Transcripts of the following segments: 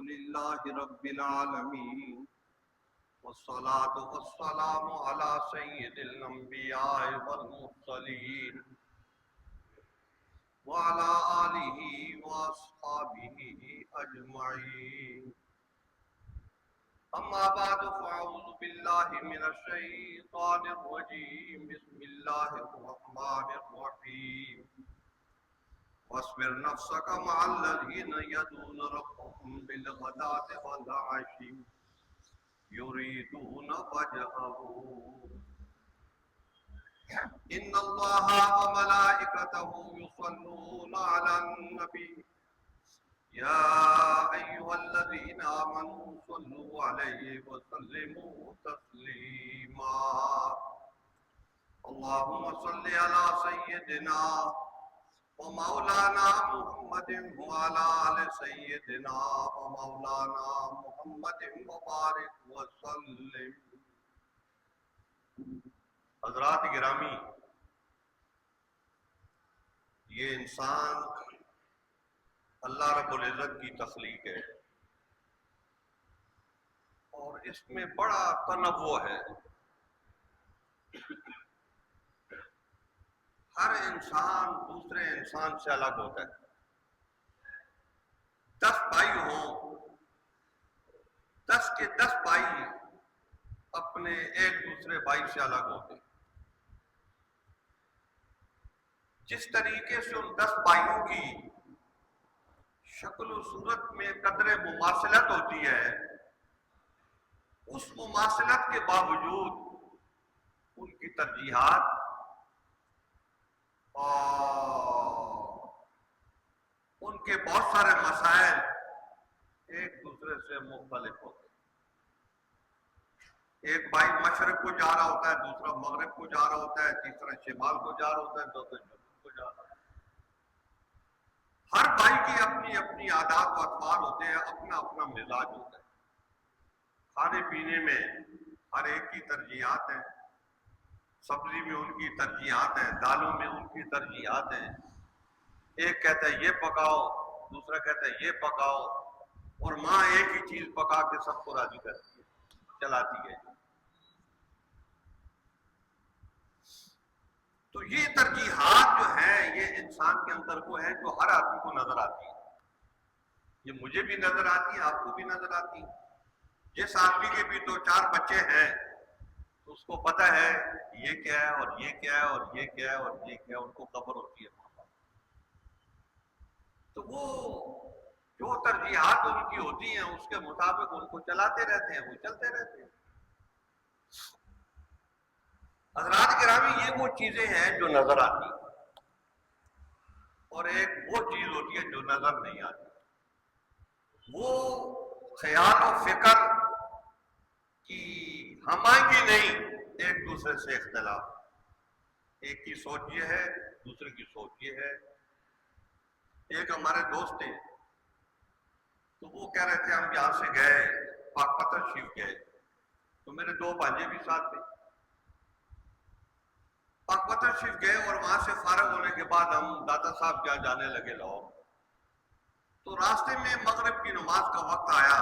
لله رب العالمين والصلاة والسلام على سيد الأنبياء والمرسلين وعلى آله وأصحابه أجمعين. أما بعد فأعوذ بالله من الشيطان الرجيم. بسم الله الرحمن الرحيم. واصبر نفسك مع الذين يدعون ربهم بالغداة والعشي يريدون وجهه إن الله وملائكته يصلون على النبي يا أيها الذين آمنوا صلوا عليه وسلموا تسليما. اللهم صل على سيدنا ومولانا محمد وعلى آل سيدنا ومولانا محمد وبارك وسلم. حضرات گرامی، یہ انسان اللہ رب العزت کی تخلیق ہے اور اس میں بڑا تنوع ہے. ہر انسان دوسرے انسان سے الگ ہوتا ہے. 10 بھائی ہوں، 10 کے 10 بھائی اپنے ایک دوسرے بھائی سے الگ ہوتے ہیں. جس طریقے سے ان 10 بھائیوں کی شکل و صورت میں قدر مماثلت ہوتی ہے، اس مماثلت کے باوجود ان کی ترجیحات اور ان کے بہت سارے مسائل ایک دوسرے سے مختلف ہوتے ہیں. ایک بھائی مشرق کو جا رہا ہوتا ہے، دوسرا مغرب کو جا رہا ہوتا ہے، تیسرا شمال کو جا رہا ہوتا ہے، دوسرا جنوب کو جا رہا ہوتا ہے. ہر بھائی کی اپنی اپنی عادات و اطوار ہوتے ہیں، اپنا اپنا مزاج ہوتا ہے. کھانے پینے میں ہر ایک کی ترجیحات ہیں. سبزی میں ان کی ترجیحات ہیں، دالوں میں ان کی ترجیحات ہیں. ایک کہتا ہے یہ پکاؤ، دوسرا کہتا ہے یہ پکاؤ، اور ماں ایک ہی چیز پکا کے سب کو راضی کرتی ہے، چلاتی ہے. تو یہ ترجیحات جو ہیں یہ انسان کے اندر وہ ہے جو ہر آدمی کو نظر آتی ہے. یہ مجھے بھی نظر آتی ہے، آپ کو بھی نظر آتی ہے. جس آدمی کے بھی 2-4 بچے ہیں تو اس کو پتہ ہے یہ کیا ہے اور یہ کیا ہے اور یہ کیا ہے اور یہ کیا ہے، ان کو خبر ہوتی ہے. تو وہ جو ترجیحات ان کی ہوتی ہیں اس کے مطابق ان کو چلاتے رہتے ہیں، وہ چلتے رہتے ہیں. حضرات گرامی، یہ وہ چیزیں ہیں جو نظر آتی ہیں اور ایک وہ چیز ہوتی ہے جو نظر نہیں آتی. وہ خیال و فکر کی ہمانگی نہیں، ایک دوسرے سے اختلاف. ایک کی سوچ یہ ہے، دوسرے کی سوچ یہ ہے. ایک ہمارے دوست تھے تو وہ کہہ رہے تھے ہم یہاں سے گئے پاک پتر شریف گئے تو میرے 2 بھانجے بھی ساتھ تھے. پاک پتر شریف گئے اور وہاں سے فارغ ہونے کے بعد ہم داتا صاحب کیا جانے لگے لاہور. تو راستے میں مغرب کی نماز کا وقت آیا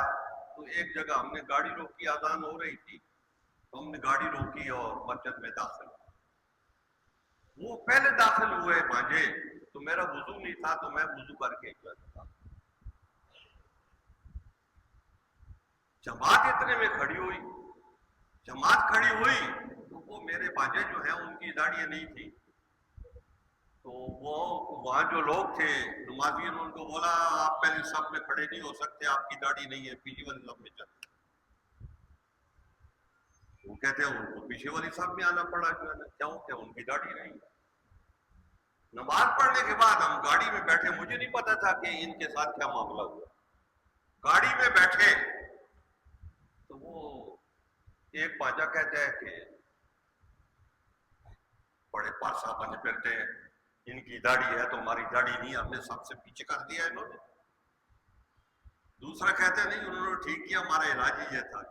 تو ایک جگہ ہم نے گاڑی روکی، اذان ہو رہی تھی تو ہم نے گاڑی روکی اور مسجد میں داخل. وہ پہلے داخل ہوئے بھانجے تو میرا وضو نہیں تھا تو میں وضو کر کے تھا. جماعت اتنے میں کھڑی ہوئی. جماعت کھڑی ہوئی تو وہ میرے بھانجے جو ہیں ان کی داڑیاں نہیں تھی تو وہ وہاں جو لوگ تھے نمازین ان کو بولا آپ پہلے صف میں کھڑے نہیں ہو سکتے، آپ کی داڑھی نہیں ہے، پیچھے والے صف میں چلیں. وہ کہتے ہیں ان کو پیچھے والی صف میں آنا پڑا. کیوں کہ ان کی داڑھی نہیں. نماز پڑھنے کے بعد ہم گاڑی میں بیٹھے، مجھے نہیں پتا تھا کہ ان کے ساتھ کیا معاملہ ہوا. گاڑی میں بیٹھے تو وہ ایک بھانجا کہتا ہے کہ بڑے پاسا بن پھرتے ہیں، ان کی داڑھی ہے تو ہماری داڑھی نہیں، ہم نے سب سے پیچھے کر دیا انہوں نے. دوسرا کہتے ہیں نہیں انہوں نے ٹھیک کیا، ہمارا علاج ہی یہ تھا.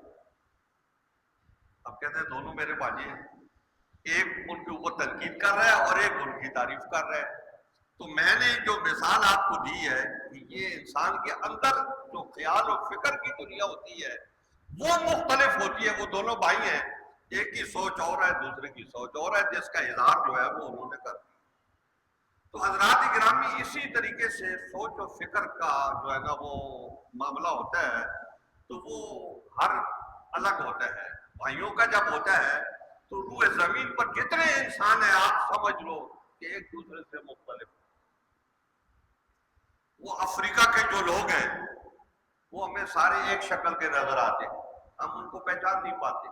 اب کہتے ہیں دونوں میرے بھانجے ہیں، ایک ان کے اوپر تنقید کر رہا ہے اور ایک ان کی تعریف کر رہا ہے. تو میں نے جو مثال آپ کو دی ہے کہ یہ انسان کے اندر جو خیال و فکر کی دنیا ہوتی ہے وہ مختلف ہوتی ہے. وہ دونوں بھائی ہیں, ایک کی سوچ اور ہے, دوسرے کی سوچ اور ہے, جس کا اظہار جو ہے وہ انہوں نے کر دیا. تو حضرات گرامی اسی طریقے سے سوچ و فکر کا جو ہے نا وہ معاملہ ہوتا ہے تو وہ ہر الگ ہوتا ہے. بھائیوں کا جب ہوتا ہے تو روح زمین پر جتنے انسان ہیں آپ سمجھ لو کہ ایک دوسرے سے مختلف. وہ افریقہ کے جو لوگ ہیں وہ ہمیں سارے ایک شکل کے نظر آتے ہیں, ہم ان کو پہچان نہیں پاتے,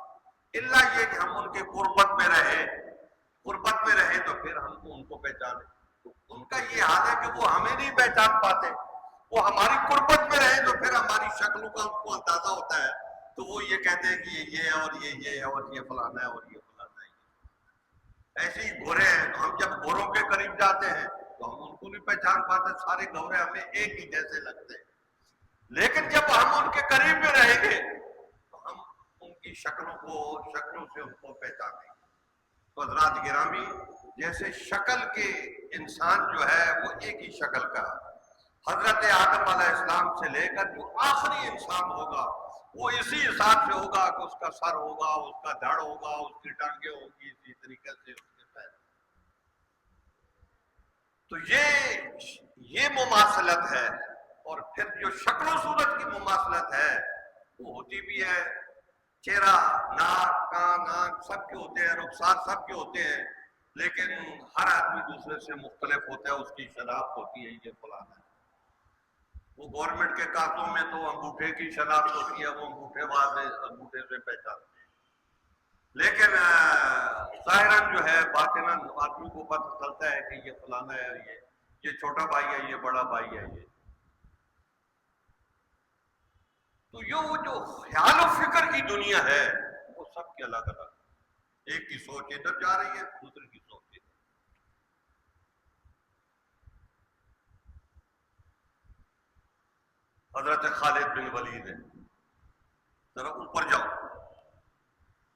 الا یہ کہ ہم ان کے قربت میں رہے تو پھر ہم ان کو پہچانے. تو ان کا یہ حال ہے کہ وہ ہمیں نہیں پہچان پاتے, وہ ہماری قربت میں رہے تو پھر ہماری شکلوں کا ان کو اندازہ ہوتا ہے, تو وہ یہ کہتے ہیں کہ یہ اور یہ اور یہ فلانا ہے اور یہ فلانا ہے. ایسے ہی گورے ہیں, تو ہم جب گوروں کے قریب جاتے ہیں تو ہم ان کو نہیں پہچان پاتے, سارے گورے ہمیں ایک ہی جیسے لگتے ہیں. لیکن جب ہم ان کے قریب میں رہیں گے تو ہم ان کی شکلوں سے ان کو پہچانیں گے. تو حضرات گرامی جیسے شکل کے انسان جو ہے وہ ایک ہی شکل کا, حضرت آدم علیہ السلام سے لے کر جو آخری انسان ہوگا وہ اسی حساب سے ہوگا کہ اس کا سر ہوگا, اس کا دھڑ ہوگا, اس کی ٹانگیں ہوگی, اسی طریقے سے اس کے پیر. تو یہ مماثلت ہے. اور پھر جو شکل و صورت کی مماثلت ہے وہ ہوتی بھی ہے, چہرہ, ناک, کان, آنکھ سب کے ہوتے ہیں, رخسار سب کے ہوتے ہیں, لیکن ہر آدمی دوسرے سے مختلف ہوتا ہے, اس کی شناخت ہوتی ہے یہ فلانا ہے. وہ گورنمنٹ کے کاغذوں میں تو انگوٹھے کی شناخت ہوتی ہے, وہ انگوٹھے والے انگوٹھے سے پہچانتے ہیں, لیکن ظاہراً جو ہے باطناً آدمی کو پتہ چلتا ہے کہ یہ فلانا ہے, یہ چھوٹا بھائی ہے, یہ بڑا بھائی ہے. یہ تو یہ جو خیال و فکر کی دنیا ہے وہ سب کے الگ الگ, ایک کی سوچ ادھر جا رہی ہے, دوسرے کی سوچ ادھر. حضرت خالد بن ولید ہے, ذرا اوپر جاؤ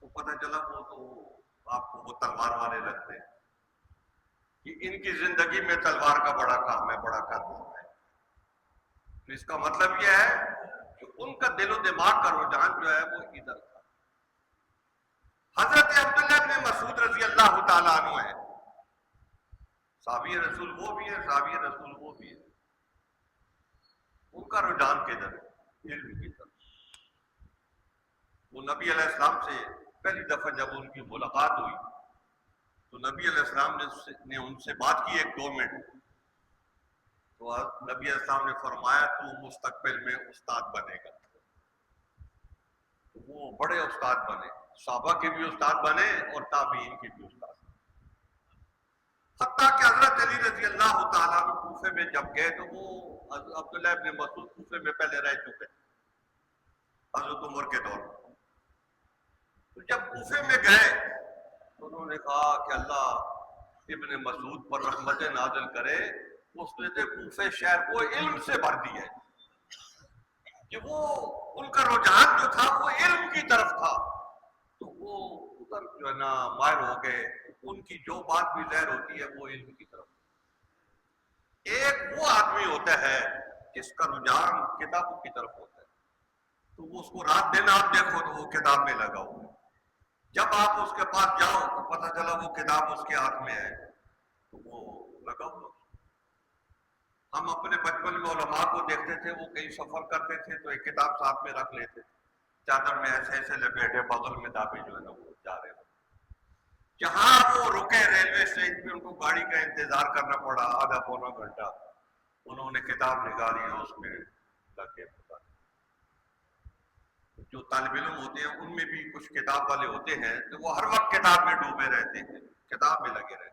تو پتہ چلا وہ تو آپ کو وہ تلوار والے لگتے ہیں کہ ان کی زندگی میں تلوار کا بڑا کام ہے, بڑا کام ہے. تو اس کا مطلب یہ ہے کہ ان کا دل و دماغ کا رجحان جو ہے وہ ادھر تھا. حضرت عبداللہ بن مسعود رضی اللہ تعالیٰ عنہ ہے, صحابی رسول وہ بھی ہے, صحابی رسول وہ بھی ہے. ان کا رجحان کدھر ہے؟ علم کی طرف. وہ نبی علیہ السلام سے پہلی دفعہ جب ان کی ملاقات ہوئی تو نبی علیہ السلام نے ان سے بات کی 1-2 منٹ. تو نبی علیہ السلام نے فرمایا تو مستقبل میں استاد بنے گا. تو وہ بڑے استاد بنے, صحابہ کے بھی استاد بنے اور تابعین کے بھی استاد بنے. حتیٰ کہ حضرت علی رضی اللہ تعالیٰ عنہ کوفے میں جب گئے تو وہ عبداللہ ابن مسعود کوفے میں پہلے رہ چکے حضرت عمر کے دور میں. تو جب کوفے میں گئے تو انہوں نے کہا کہ اللہ ابن مسعود پر رحمت نازل کرے, اس نے کوفے شہر کو علم سے بھر دیا ہے کہ وہ ان کا رجحان جو تھا وہ علم کی طرف تھا, تو وہ ادھر جو ہے نا مائل ہو گئے. ان کی جو بات بھی ظاہر ہوتی ہے وہ علم کی طرف. ایک وہ آدمی ہوتا ہے جس کا رجحان کتابوں کی طرف ہوتا ہے, تو وہ اس کو رات دن آپ دیکھو تو وہ کتاب میں لگا ہوا ہے. جب آپ اس کے پاس جاؤ تو پتہ چلا وہ کتاب اس کے ہاتھ میں ہے تو وہ لگا ہوا. ہم اپنے بچپن میں علماء کو دیکھتے تھے, وہ کہیں سفر کرتے تھے تو ایک کتاب ساتھ میں رکھ لیتے, چادر میں ایسے ایسے لپیٹے, بغل میں دابے جو ہے نا وہ جا رہے تھے. جہاں وہ رکے ریلوے اسٹیشن پہ ان کو گاڑی کا انتظار کرنا پڑا آدھا پونا گھنٹہ, انہوں نے کتاب نکالی اور اس میں لگ کے پتا. جو طالب علم ہوتے ہیں ان میں بھی کچھ کتاب والے ہوتے ہیں تو وہ ہر وقت کتاب میں ڈوبے رہتے ہیں, کتاب میں لگے رہتے ہیں.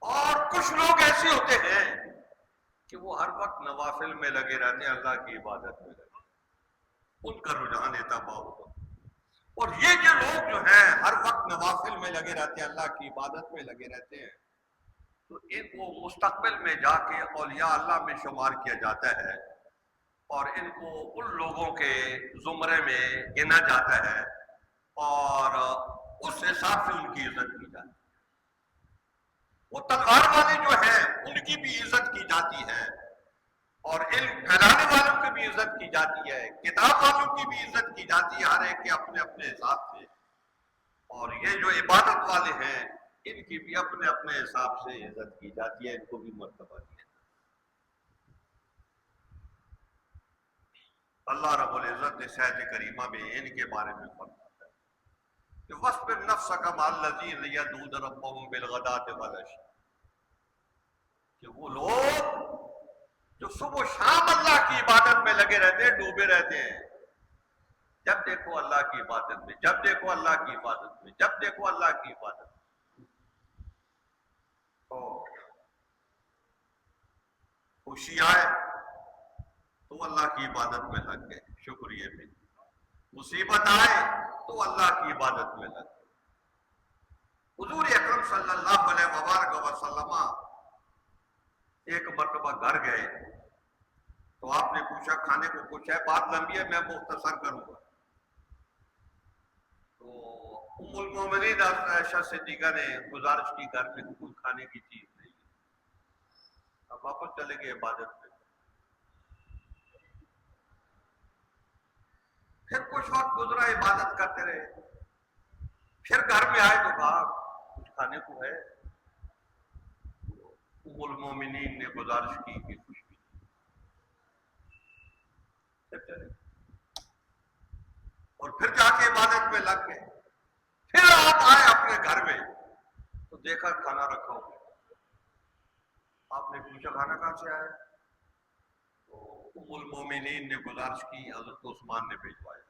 اور کچھ لوگ ایسے ہوتے ہیں کہ وہ ہر وقت نوافل میں لگے رہتے ہیں, اللہ کی عبادت میں لگے, ان کا رجحان اتباع ہوگا. اور یہ جو لوگ جو ہیں ہر وقت نوافل میں لگے رہتے ہیں, اللہ کی عبادت میں لگے رہتے ہیں, تو ان کو مستقبل میں جا کے اولیاء اللہ میں شمار کیا جاتا ہے اور ان کو ان لوگوں کے زمرے میں گنا جاتا ہے اور اس حساب سے ان کی عزت کی جاتی ہے. وہ تلوار والے جو ہیں ان کی بھی عزت کی جاتی ہے، اور علم پھیلانے والوں کی بھی عزت کی جاتی ہے، کتاب والوں کی بھی عزت کی جاتی ہے، ہر ایک کے اپنے اپنے حساب سے، اور یہ جو عبادت والے ہیں ان کی بھی اپنے اپنے حساب سے عزت کی جاتی ہے، ان کو بھی مرتبہ دیا۔ اللہ رب العزت نے آیت کریمہ میں ان کے بارے میں فرمایا ہے کہ وَاصْبِرْ نَفْسَكَ مَعَ الَّذِينَ يَدْعُونَ رَبَّهُمْ بِالْغَدَاةِ وَالْعَشِيِّ، کہ وہ لوگ جو صبح و شام اللہ کی عبادت میں لگے رہتے ہیں، ڈوبے رہتے ہیں، جب دیکھو اللہ کی عبادت میں، جب دیکھو اللہ کی عبادت میں، جب دیکھو اللہ کی عبادت میں، تو خوشی آئے تو اللہ کی عبادت میں لگ گئے شکریہ میں، مصیبت آئے تو اللہ کی عبادت میں لگ گئے۔ حضور اکرم صلی اللہ علیہ وبارک وسلم ایک مرتبہ گھر گئے تو آپ نے پوچھا کھانے کو کچھ ہے؟ بات لمبی ہے، میں مختصر کروں گا۔ تو ام المومنین عائشہ صدیقہ نے گزارش کی گھر میں کوئی کھانے کی چیز نہیں، اب واپس چلے گئے عبادت میں۔ پھر کچھ وقت گزرا، عبادت کرتے رہے، پھر گھر میں آئے تو کہا کچھ کھانے کو ہے؟ ام المومنین نے گزارش کی کہ کچھ بھی نہیں، پھر چلے، اور پھر جا کے عبادت میں لگ گئے۔ پھر آپ آئے اپنے گھر میں تو دیکھا کھانا رکھا ہوا، آپ نے پوچھا کھانا کہاں سے آیا؟ تو ام المومنین نے گزارش کی حضرت عثمان نے بھیجوایا۔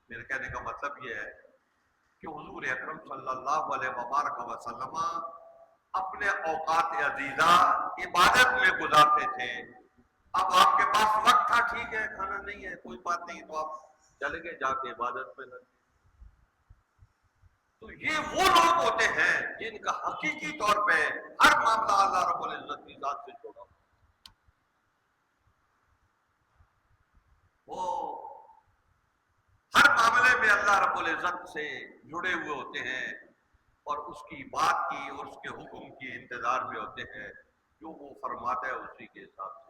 میرے کہنے کا مطلب یہ ہے کہ حضور اکرم صلی اللہ علیہ وبارک وسلم اپنے اوقات عزیزہ عبادت میں گزارتے تھے۔ اب آپ کے پاس وقت تھا، ٹھیک ہے، کھانا نہیں ہے کوئی بات نہیں، تو آپ چلے گئے، جا کے عبادت میں لگے۔ تو یہ وہ لوگ ہوتے ہیں جن کا حقیقی طور پہ ہر معاملہ اللہ رب العزت کی ذات سے جڑا، وہ ہر معاملے میں اللہ رب العزت سے جڑے ہوئے ہوتے ہیں، اور اس کی بات کی اور اس کے حکم کی انتظار میں ہوتے ہیں، جو وہ فرماتا ہے اسی کے حساب سے۔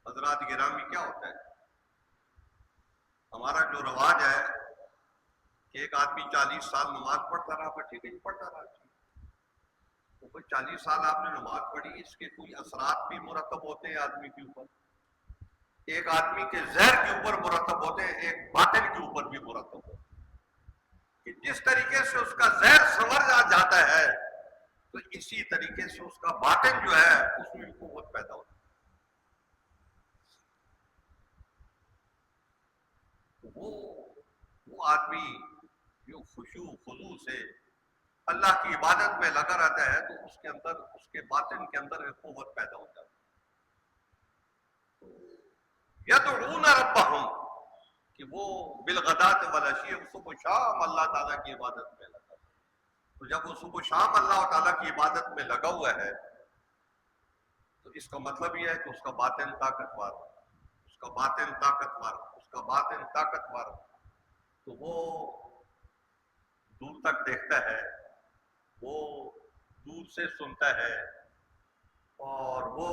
حضرات گرامی، کیا ہوتا ہے ہمارا جو رواج ہے کہ ایک آدمی 40 سال نماز پڑھتا رہا، پر ٹھیک ہے پڑھتا رہا، تو کوئی 40 سال آپ نے نماز پڑھی، اس کے کوئی اثرات بھی مرتب ہوتے ہیں آدمی کے اوپر، ایک آدمی کے ظاہر کے اوپر مرتب ہوتے ہیں، ایک باطن کے اوپر بھی مرتب ہوتے ہیں، کہ جس طریقے سے اس کا ظاہر سنور جاتا ہے تو اسی طریقے سے اس کا باطن جو ہے اس میں قوت پیدا ہوتی ہے۔ وہ آدمی جو خشوع خضوع سے اللہ کی عبادت میں لگا رہتا ہے تو اس کے اندر، اس کے باطن کے اندر ایک قوت پیدا ہو جاتی ہے۔ یدعون ربہم، کہ وہ بالغداۃ والعشی، صبح و شام اللہ تعالیٰ کی عبادت میں لگا ہے۔ تو جب وہ صبح و شام اللہ تعالیٰ کی عبادت میں لگا ہوا ہے تو اس کا مطلب یہ ہے کہ اس کا باطن طاقتور، اس کا باطن طاقتور، اس کا باطن طاقتور، تو وہ دور تک دیکھتا ہے، وہ دور سے سنتا ہے، اور وہ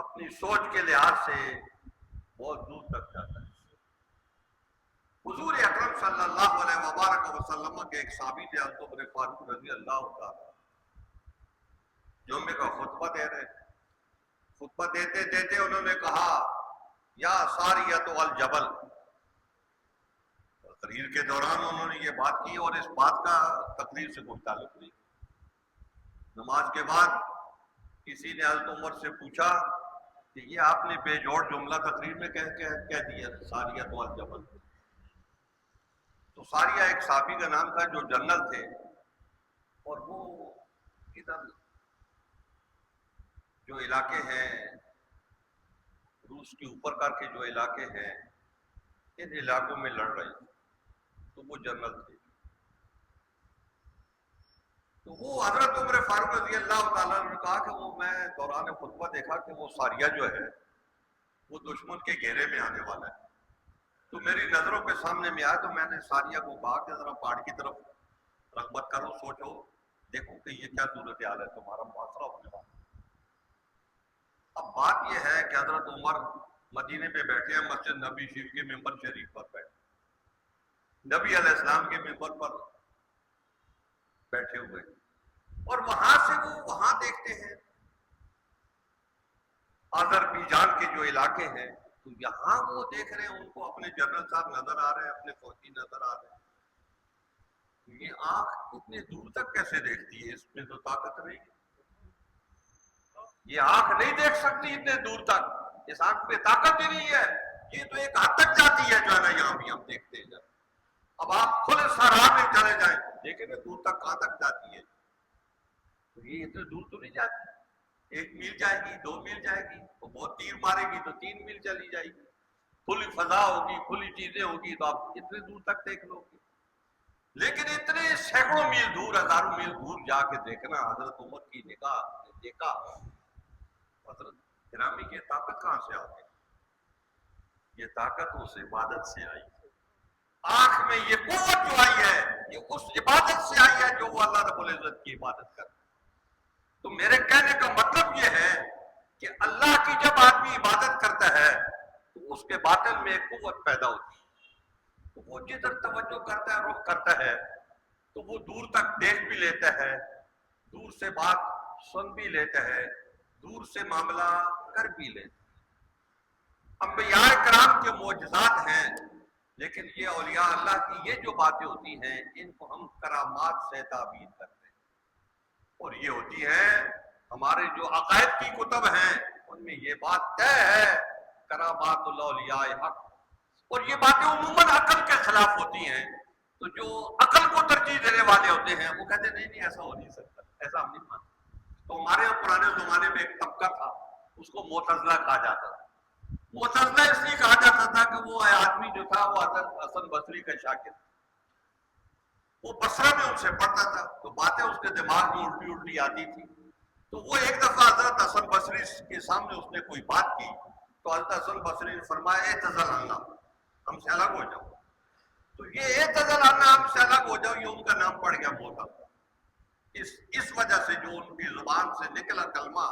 اپنی سوچ کے لحاظ سے بہت دور تک جاتا ہے۔ حضور اکرم صلی اللہ علیہ وبارک وسلم کے ایک صحابی تھے حضرت عمر فاروق رضی اللہ تعالیٰ، جمعے کا خطبہ دے رہے تھے، خطبہ دیتے دیتے انہوں نے کہا یا ساریۃ الجبل، تقریر کے دوران انہوں نے یہ بات کی، اور اس بات کا تقریر سے کوئی تعلق نہیں۔ نماز کے بعد کسی نے حضرت عمر سے پوچھا کہ یہ آپ نے بے جوڑ جملہ تقریر میں کہہ دیا، ساریۃ الجبل۔ تو ساریہ ایک صحابی کا نام تھا جو جنرل تھے، اور وہ ادھر جو علاقے ہیں روس کے اوپر کر کے جو علاقے ہیں ان علاقوں میں لڑ رہے تھے، تو وہ جنرل تھے۔ تو وہ حضرت عمر فاروق رضی اللہ تعالیٰ نے کہا کہ وہ میں دوران خطبہ دیکھا کہ وہ ساریہ جو ہے وہ دشمن کے گھیرے میں آنے والا ہے، تو میری نظروں کے سامنے میں آیا، تو میں نے ساریہ کو کہا کہ ذرا پہاڑ کی طرف رغبت کرو، سوچو، دیکھو کہ یہ کیا صورتحال ہے، تمہارا محاصرہ ہونے والا۔ اب بات یہ ہے کہ حضرت عمر مدینے پہ بیٹھے ہیں، مسجد نبی شریف کے ممبر شریف پر بیٹھے، نبی علیہ السلام کے ممبر پر بیٹھے ہوئے، اور وہاں سے وہ وہاں دیکھتے ہیں آذربائیجان کے جو علاقے ہیں، تو یہاں وہ دیکھ رہے ہیں، ان کو اپنے جنرل صاحب نظر آ رہے ہیں، اپنے فوجی نظر آ رہے ہیں۔ یہ آنکھ اتنے دور تک کیسے دیکھتی ہے؟ اس میں تو طاقت نہیں ہے، یہ آنکھ نہیں دیکھ سکتی اتنے دور تک، اس آنکھ میں طاقت ہی نہیں ہے، یہ تو ایک حد تک جاتی ہے جو ہے نا، یہاں بھی ہم دیکھتے ہیں۔ اب آپ کھلے صحرا میں چلے جائیں، دیکھیں گے دور تک کہاں تک جاتی ہے، تو یہ اتنے دور تو نہیں جاتی، 1 میل جائے گی، 2 میل جائے گی، تو بہت تیر مارے گی تو 3 میل چلی جائے گی، کھلی فضا ہوگی، کھلی چیزیں ہوگی تو آپ اتنے دور تک دیکھ لو گے، لیکن اتنے سینکڑوں میل دور، ہزاروں میل دور جا کے دیکھنا، حضرت عمر کی نگاہ نے دیکھا، حضرت گرامی کی طاقت کہاں سے آ گئی؟ یہ طاقت اس عبادت سے آئی، آنکھ میں یہ قوت جو آئی ہے، یہ اس عبادت سے آئی ہے جو وہ اللہ رب العزت کی عبادت کرتا ہے۔ تو میرے کہنے کا مطلب یہ ہے کہ اللہ کی جب آدمی عبادت کرتا ہے تو اس کے باطن میں ایک قوت پیدا ہوتی ہے، تو وہ جدھر توجہ کرتا ہے، رخ کرتا ہے، تو وہ دور تک دیکھ بھی لیتا ہے، دور سے بات سن بھی لیتا ہے، دور سے معاملہ کر بھی لیتا ہے۔ انبیاء کرام کے معجزات ہیں، لیکن یہ اولیاء اللہ کی یہ جو باتیں ہوتی ہیں، ان کو ہم کرامات سے تعبیر کرتے ہیں، اور یہ ہوتی ہے ہمارے جو عقائد کی کتب ہیں ان میں یہ بات طے ہے، کرامات الاولیاء حق، اور یہ باتیں عموماً عقل کے خلاف ہوتی ہیں، تو جو عقل کو ترجیح دینے والے ہوتے ہیں وہ کہتے ہیں نہیں نہیں ایسا ہو نہیں سکتا، ایسا ہم نہیں مانتے۔ تو ہمارے یہاں پرانے زمانے میں ایک طبقہ تھا، اس کو معتزلہ کہا جاتا تھا۔ معتزلہ اس لیے کہا جاتا تھا کہ وہ آدمی جو تھا وہ حضرت حسن بصری کا شاگرد، وہ بصرہ میں ان سے پڑھتا تھا، تو باتیں اس کے دماغ میں الٹی الٹی آتی تھی، تو وہ ایک دفعہ حضرت حسن بصری کے سامنے اس نے کوئی بات کی، تو حضرت حسن بصری نے فرمایا اعتزل عنا، ہم سے الگ ہو جاؤ۔ تو یہ اعتزل عنا، ہم سے الگ ہو جاؤ، یہ ان کا نام پڑ گیا معتزلہ، اس وجہ سے جو ان کی زبان سے نکلا کلمہ،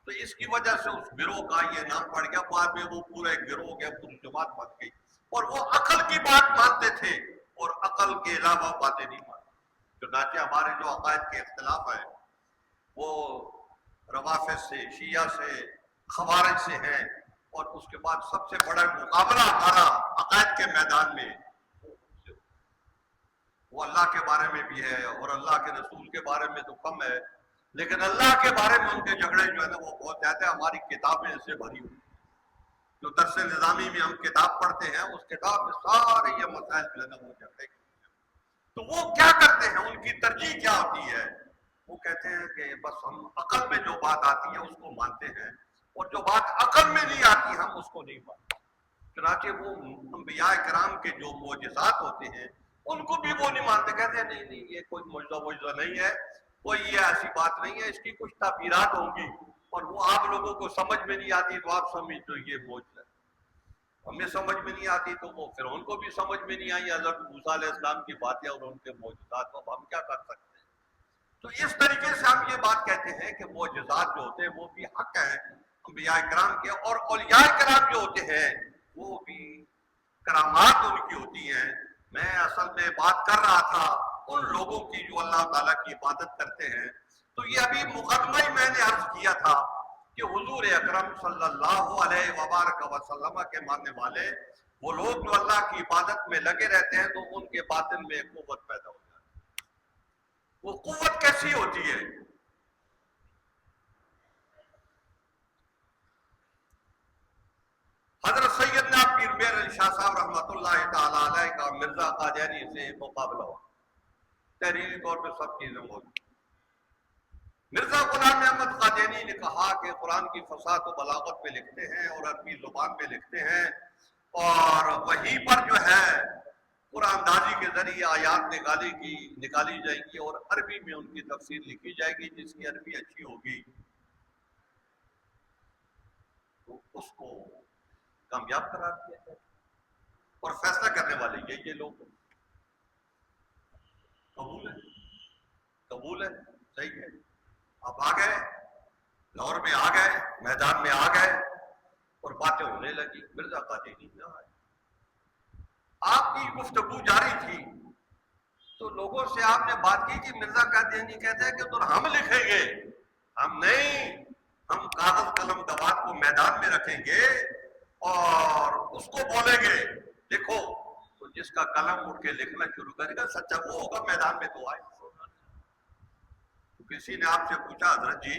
تو اس کی وجہ سے اس گروہ کا یہ نام پڑ گیا، بعد میں وہ پورا ایک گروہ گیا، پوری جماعت بن گئی، اور وہ عقل کی بات مانتے تھے اور عقل کے علاوہ باتیں نہیں مانتے۔ چنانچہ ہمارے جو عقائد کے اختلاف ہیں وہ روافض سے، شیعہ سے، خوارج سے ہیں، اور اس کے بعد سب سے بڑا مقابلہ ہمارا عقائد کے میدان میں وہ اللہ کے بارے میں بھی ہے، اور اللہ کے رسول کے بارے میں تو کم ہے، لیکن اللہ کے بارے میں ان کے جھگڑے جو ہے نا وہ بہت زیادہ ہے۔ ہماری کتابیں اس سے بھری ہوئی، جو درس نظامی میں ہم کتاب پڑھتے ہیں، اس کتاب میں سارے یہ مسائل جو ہے نا وہ جھگڑے کے۔ تو وہ کیا کرتے ہیں، ان کی ترجیح کیا ہوتی ہے؟ وہ کہتے ہیں کہ بس ہم عقل میں جو بات آتی ہے اس کو مانتے ہیں، اور جو بات عقل میں نہیں آتی ہم اس کو نہیں مانتے۔ چنانچہ وہ انبیاء کرام کے جو معجزات ہوتے ہیں ان کو بھی وہ نہیں مانتے، کہتے ہیں نہیں نہیں یہ کوئی معجزہ نہیں ہے، کوئی یہ ایسی بات نہیں ہے، اس کی کچھ تعبیرات ہوں گی اور وہ آپ لوگوں کو سمجھ میں نہیں آتی تو آپ سمجھ تو یہ معجزہ ہے، ہمیں سمجھ میں نہیں آتی تو وہ پھر ان کو بھی سمجھ میں نہیں آئی حضرت موسیٰ علیہ السلام کی باتیں اور ان کے معجزات، اب ہم کیا کر سکتے ہیں؟ تو اس طریقے سے ہم یہ بات کہتے ہیں کہ معجزات جو ہوتے ہیں وہ بھی حق ہیں انبیاء کرام کے، اور اولیاء کرام جو ہوتے ہیں وہ بھی کرامات ان کی ہوتی ہیں۔ میں اصل میں بات کر رہا تھا ان لوگوں کی جو اللہ تعالیٰ کی عبادت کرتے ہیں، تو یہ ابھی مقدمہ ہی میں نے عرض کیا تھا کہ حضور اکرم صلی اللہ علیہ وبارک وسلم کے ماننے والے وہ لوگ جو اللہ کی عبادت میں لگے رہتے ہیں تو ان کے باطن میں ایک قوت پیدا ہو جاتی ہے۔ وہ قوت کیسی ہوتی ہے؟ حضرت سیدنا پیر میر علی شاہ صاحب رحمۃ اللہ تعالی علیہ کا مرزا قادیانی سے مقابلہ ہوا، تحریری طور پہ سب چیزیں موجود۔ مرزا غلام احمد قادیانی نے کہا کہ قرآن کی فصاحت و بلاغت میں لکھتے ہیں اور عربی زبان میں لکھتے ہیں، اور وہیں پر جو ہے قرآن دازی کے ذریعے آیات نکالی جائیں گی اور عربی میں ان کی تفسیر لکھی جائے گی، جس کی عربی اچھی ہوگی تو اس کو کامیاب قرار دیا جائے، اور فیصلہ کرنے والے یہ لوگ قبول ہے۔ قبول ہے، صحیح ہے. اب آ گئے، لاہور میں آ گئے، میدان میں آ گئے اور باتیں ہونے لگی. مرزا قادری نہ آئے. آپ کی گفتگو جاری تھی تو لوگوں سے آپ نے بات کی کہ مرزا قادری کہتے ہیں کہ تو ہم لکھیں گے. ہم نہیں، ہم کاغذ قلم دوات کو میدان میں رکھیں گے اور اس کو بولیں گے لکھو. تو جس کا قلم اٹھ کے لکھنا شروع کرے گا سچا وہ ہوگا میدان میں تو آئے. تو کسی نے آپ سے پوچھا حضرت جی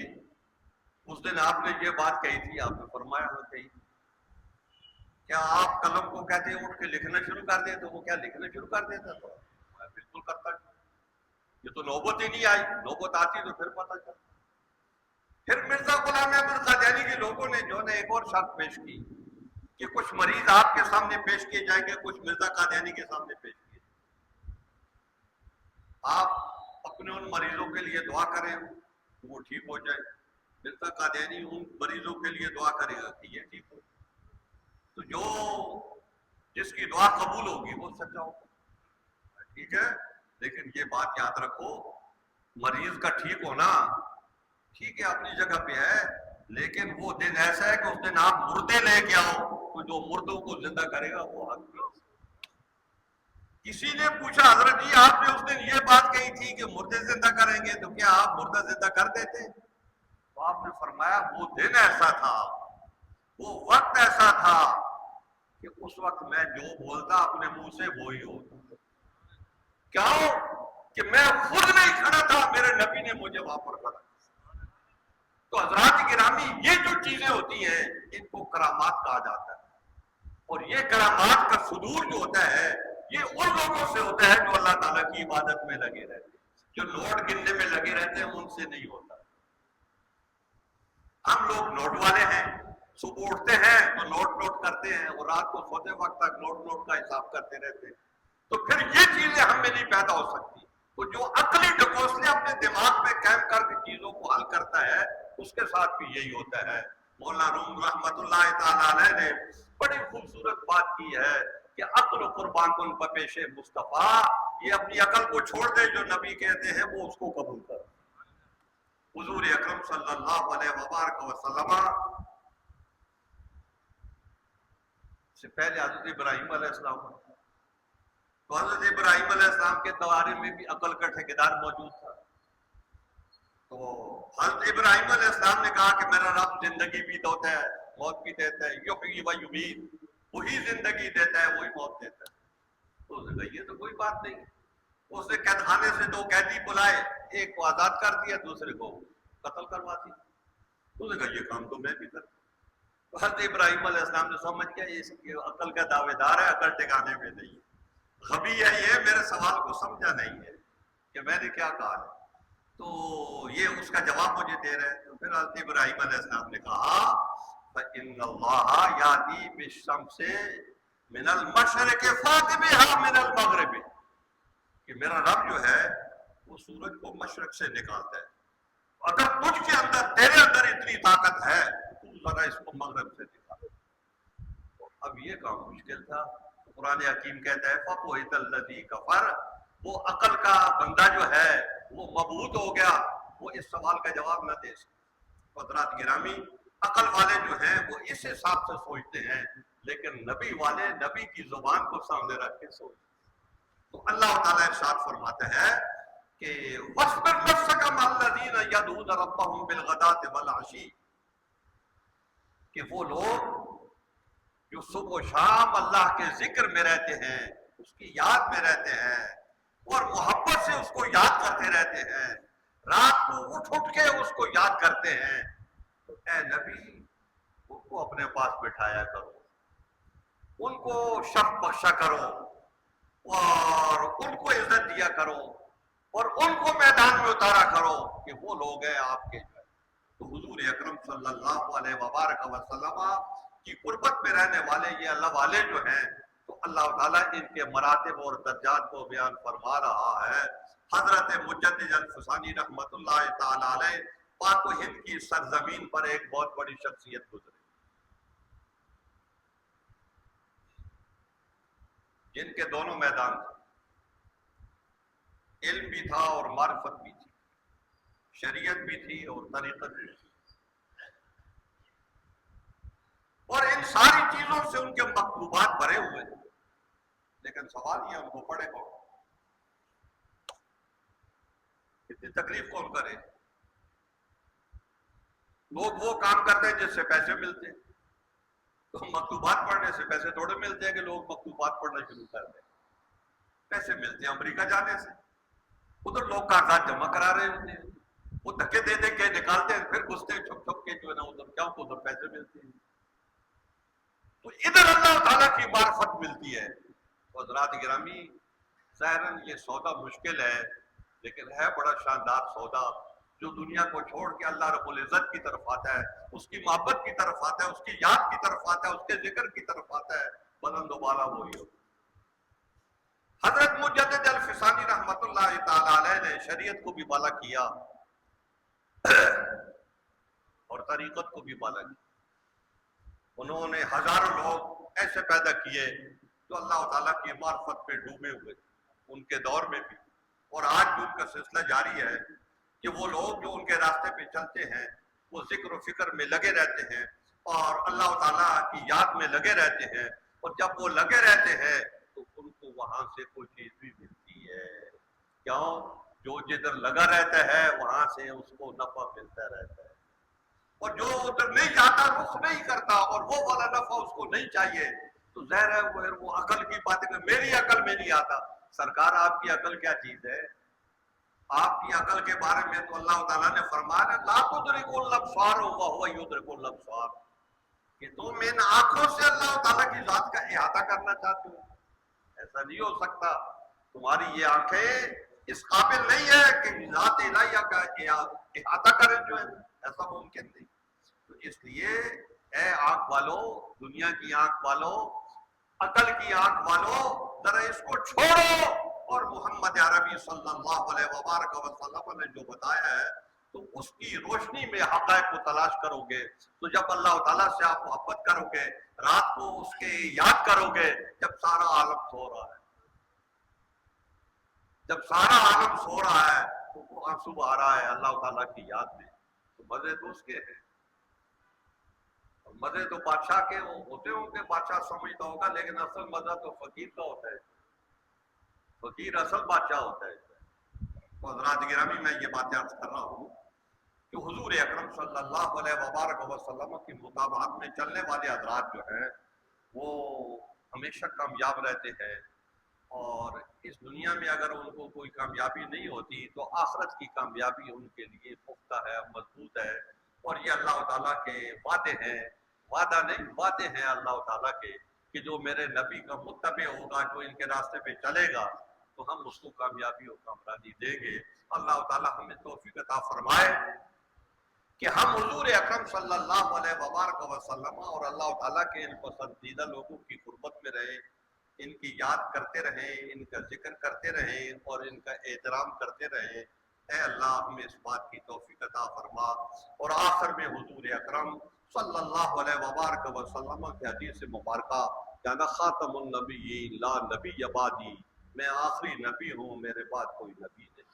اس دن آپ نے یہ بات کہی تھی، آپ نے فرمایا ہو کہی، کیا آپ قلم کو کہتے اٹھ کے لکھنا شروع کر دیں؟ تو وہ کیا لکھنا شروع کر دیتا؟ تو میں بالکل کرتا. یہ تو نوبت ہی نہیں آئی، نوبت آتی تو پھر پتہ چلتا. پھر مرزا غلام احمد قادیانی کے لوگوں نے جو ہے ایک اور شرط پیش کی کہ کچھ مریض آپ کے سامنے پیش کیے جائیں گے، کچھ مرزا قادیانی کے سامنے پیش کیے. آپ اپنے ان مریضوں کے لیے دعا کریں وہ ٹھیک ہو جائے. مرزا قادیانی ان مریضوں کے لیے دعا کرے گا کہ یہ ٹھیک ہو. تو جو جس کی دعا قبول ہوگی وہ سچا ہوگا. ٹھیک ہے، لیکن یہ بات یاد رکھو، مریض کا ٹھیک ہونا ٹھیک ہے اپنی جگہ پہ ہے، لیکن وہ دن ایسا ہے کہ اس دن آپ مردے لے کے آؤ تو جو مردوں کو زندہ کرے گا وہ حق نہیں. کسی نے پوچھا حضرت جی آپ نے اس دن یہ بات کہی تھی کہ مردے زندہ کریں گے، تو کیا آپ مردہ زندہ کر دیتے؟ تو آپ نے فرمایا وہ دن ایسا تھا، وہ وقت ایسا تھا کہ اس وقت میں جو بولتا اپنے منہ سے وہی ہوتا. کیوں کہ میں خود نہیں کھڑا تھا، میرے نبی نے مجھے وہاں پر کھڑا. تو حضرات گرامی یہ جو چیزیں ہوتی ہیں ان کو کرامات کہا جاتا ہے. اور یہ کرامات کا صدور جو ہوتا ہے یہ ان لوگوں سے ہوتا ہے جو اللہ تعالیٰ کی عبادت میں لگے رہتے ہیں. جو نوٹ گننے میں لگے رہتے ہیں ان سے نہیں ہوتا. ہم لوگ نوٹ والے ہیں، صبح اٹھتے ہیں تو نوٹ کرتے ہیں اور رات کو سوتے وقت تک نوٹ کا حساب کرتے رہتے ہیں. تو پھر یہ چیزیں ہم میں نہیں پیدا ہو سکتی. تو جو عقلی ڈکوسلے اپنے دماغ میں قائم کر کے چیزوں کو حل کرتا ہے اس کے ساتھ بھی یہی ہوتا ہے. مولانا روم رحمت اللہ تعالی علیہ نے بڑی خوبصورت بات کی ہے کہ عقل قربان کن پیش مصطفیٰ، یہ اپنی عقل کو چھوڑ دے، جو نبی کہتے ہیں وہ اس کو قبول کر. حضور اکرم صلی اللہ علیہ وبارک وسلم سے پہلے حضرت ابراہیم علیہ السلام، تو حضرت ابراہیم علیہ السلام کے دوارے میں بھی عقل کا ٹھیکیدار موجود تھا. تو حضرت ابراہیم علیہ السلام نے کہا کہ میرا رب زندگی بھی دیتا ہے موت بھی دیتا ہے، یحیی و یمیت، وہی زندگی دیتا ہے وہی موت دیتا ہے. تو اس نے کہا یہ تو کوئی بات نہیں. اس نے قید خانے سے 2 قیدی بلائے، ایک کو آزاد کر دیا دوسرے کو قتل کروا دیا. اس نے کہا یہ کام تو میں بھی کرتا. تو حضرت ابراہیم علیہ السلام نے سمجھ کیا یہ عقل کا دعوے دار ہے، عقل ٹھکانے میں نہیں ہے، غبی ہے، یہ میرے سوال کو سمجھا نہیں ہے کہ میں نے کیا کہا ہے. تو یہ اس کا جواب مجھے دے رہے ہیں. تو پھر حضرت ابراہیم علیہ السلام نے کہا فَإِنَّ اللَّهَ يَأْتِي بِالشَّمْسِ مِنَ الْمَشْرِقِ فَأْتِ بِهَا مِنَ الْمَغْرِبِ، کہ میرا رب جو ہے وہ سورج کو مشرق سے نکالتا ہے. اگر تجھ کے اندر، تیرے اندر اتنی طاقت ہے تو ذرا اس کو مغرب سے نکال. اب یہ کام مشکل تھا. قرآن حکیم کہتا ہے فَبُہِتَ الَّذِي كَفَرَ، وہ عقل کا بندہ جو ہے وہ مبہوت ہو گیا، وہ اس سوال کا جواب نہ دے سکتا. حضرات گرامی عقل والے جو ہیں وہ اس حساب سے سوچتے ہیں، لیکن نبی والے نبی کی زبان کو سامنے رکھ کے سوچتے. تو اللہ تعالیٰ ارشاد فرماتا ہے کہ وَاصْبِرْ نَفْسَكَ مَعَ الَّذِينَ يَدْعُونَ رَبَّهُمْ بِالْغَدَاةِ وَالْعَشِيِّ، کہ وہ لوگ جو صبح و شام اللہ کے ذکر میں رہتے ہیں، اس کی یاد میں رہتے ہیں اور محبت سے اس کو یاد کرتے رہتے ہیں، رات کو اٹھ کے اس کو یاد کرتے ہیں. تو اے نبی ان کو اپنے پاس بٹھایا کرو، ان کو شفق بخشا کرو اور ان کو عزت دیا کرو اور ان کو میدان میں اتارا کرو کہ وہ لوگ ہیں آپ کے. تو حضور اکرم صلی اللہ علیہ وبارک وسلم کی قربت میں رہنے والے یہ اللہ والے جو ہیں، تو اللہ تعالیٰ ان کے مراتب اور درجات کو بیان فرما رہا ہے. حضرت مجدد الفسانی رحمت اللہ تعالی علیہ پاک و ہند کی سرزمین پر ایک بہت بڑی شخصیت گزری جن کے دونوں میدان تھے، علم بھی تھا اور معرفت بھی تھی. شریعت بھی تھی اور طریقت بھی تھی، اور ان ساری چیزوں سے ان کے مکتوبات بھرے ہوئے تھے، لیکن سوال یہ ان کو پڑھے کون؟ اتنی تکلیف کون کرے؟ لوگ وہ کام کرتے ہیں جس سے پیسے ملتے ہیں، تو مکتوبات پڑھنے سے پیسے تھوڑے ملتے ہیں کہ لوگ مکتوبات پڑھنا شروع کر دیں۔ پیسے ملتے ہیں امریکہ جانے سے، ادھر لوگ کاغذات جمع کرا رہے ہوتے ہیں، وہ دھکے دے دے کے نکالتے ہیں، پھر گھستے ہیں چھپ چھپ کے جو ہے نا ادھر، کیا ادھر پیسے ملتے ہیں۔ تو ادھر اللہ تعالیٰ کی معرفت ملتی ہے۔ تو حضرات گرامی، ظاہراً یہ سودا مشکل ہے، لیکن ہے بڑا شاندار سودا، جو دنیا کو چھوڑ کے اللہ رب العزت کی طرف آتا ہے، اس کی محبت کی طرف آتا ہے، اس کی یاد کی طرف آتا ہے، اس کے ذکر کی طرف آتا ہے، بلند و بالا وہی ہوتا ہے۔ حضرت مجدد الفسانی رحمت اللہ تعالی علیہ نے شریعت کو بھی بالا کیا اور طریقت کو بھی بالا کیا۔ انہوں نے ہزاروں لوگ ایسے پیدا کیے جو اللہ تعالیٰ کی معرفت پہ ڈوبے ہوئے تھے، ان کے دور میں بھی، اور آج بھی ان کا سلسلہ جاری ہے کہ وہ لوگ جو ان کے راستے پہ چلتے ہیں وہ ذکر و فکر میں لگے رہتے ہیں اور اللہ تعالیٰ کی یاد میں لگے رہتے ہیں، اور جب وہ لگے رہتے ہیں تو ان کو وہاں سے کوئی چیز بھی ملتی ہے۔ کیوں؟ جو جدھر لگا رہتا ہے وہاں سے اس کو نفع ملتا رہتا ہے، اور جو ادھر نہیں جاتا، رخ نہیں کرتا، اور وہ والا نفع اس کو نہیں چاہیے، تو ظاہر ہے وہ عقل کی باتیں کہ میری عقل میں نہیں آتا۔ سرکار آپ کی عقل کیا چیز ہے؟ آپ کی عقل کے بارے میں تو اللہ تعالیٰ نے فرمایا لا تدرک الابصار وهو یدرک الابصار، کہ تم ان آنکھوں سے اللہ تعالیٰ کی ذات کا احاطہ کرنا چاہتے ہو، ایسا نہیں ہو سکتا۔ تمہاری یہ آنکھیں اس قابل نہیں ہے کہ ذات الہیہ کا احاطہ کریں، جو ہے ایسا ممکن نہیں۔ تو اس لیے اے آنکھ والو، دنیا کی آنکھ والو، عقل کی آنکھ والو، ذرا اس کو چھوڑو، اور محمد عربی صلی اللہ علیہ وبارک وسلم نے جو بتایا ہے تو اس کی روشنی میں حقائق کو تلاش کرو گے، تو جب اللہ تعالیٰ سے آپ محبت کرو گے، رات کو اس کے یاد کرو گے، جب سارا عالم سو رہا ہے، جب سارا عالم سو رہا ہے تو وہ آنسو آ رہا ہے اللہ تعالیٰ کی یاد میں، تو مزے تو اس کے ہیں، مزے تو بادشاہ کے ہوتے ہوں گے، بادشاہ سمجھتا ہوگا، لیکن اصل مزہ تو فقیر کا ہوتا ہے، فقیر اصل بادشاہ ہوتا ہے۔ تو حضرات گرامی، میں یہ باتیں عرض کر رہا ہوں کہ حضور اکرم صلی اللہ علیہ وبارک وسلم کی مطابعت میں چلنے والے حضرات جو ہیں وہ ہمیشہ کامیاب رہتے ہیں، اور اس دنیا میں اگر ان کو کوئی کامیابی نہیں ہوتی تو آخرت کی کامیابی ان کے لیے پختہ ہے، مضبوط ہے، اور یہ اللہ تعالیٰ کے وعدے ہیں، وعدہ نہیں، وعدے ہیں اللہ تعالیٰ کے کہ جو میرے نبی کا متبع ہوگا، جو ان کے راستے پہ چلے گا، تو ہم اس کو کامیابی اور کامرانی دیں گے۔ اللہ تعالیٰ ہمیں توفیق عطا فرمائے کہ ہم حضور اکرم صلی اللہ علیہ وبارک وسلم اور اللہ تعالیٰ کے ان پسندیدہ لوگوں کی قربت میں رہیں، ان کی یاد کرتے رہیں، ان کا ذکر کرتے رہیں، اور ان کا احترام کرتے رہیں۔ اے اللہ ہمیں اس بات کی توفیق عطا فرما۔ اور آخر میں حضور اکرم صلی اللہ علیہ وبارک وسلم کی حدیث مبارکہ، کہنا خاتم النبیین لا نبی بعدی، میں آخری نبی ہوں، میرے بعد کوئی نبی نہیں۔